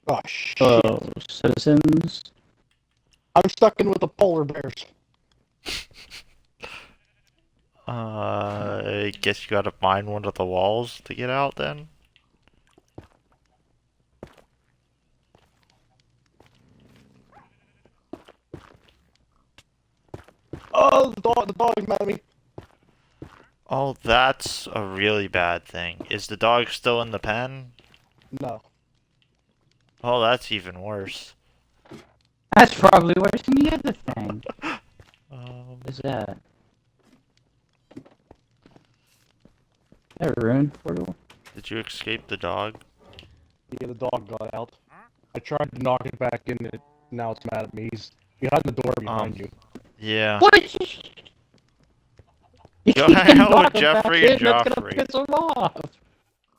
Oh, shit. Hello, citizens. I'm stuck in with the polar bears. I guess you gotta find one of the walls to get out then? Oh, the dog's mad at me. Oh, that's a really bad thing. Is the dog still in the pen? No. Oh, that's even worse. That's probably worse than the other thing. What's that? That ruined portal. Did you escape the dog? Yeah, the dog got out. I tried to knock it back in, and now it's mad at me. He's behind the door behind you. Yeah. What? You Go can hang out with knock him back Jeffrey and in, that's gonna Joffrey. piss him off.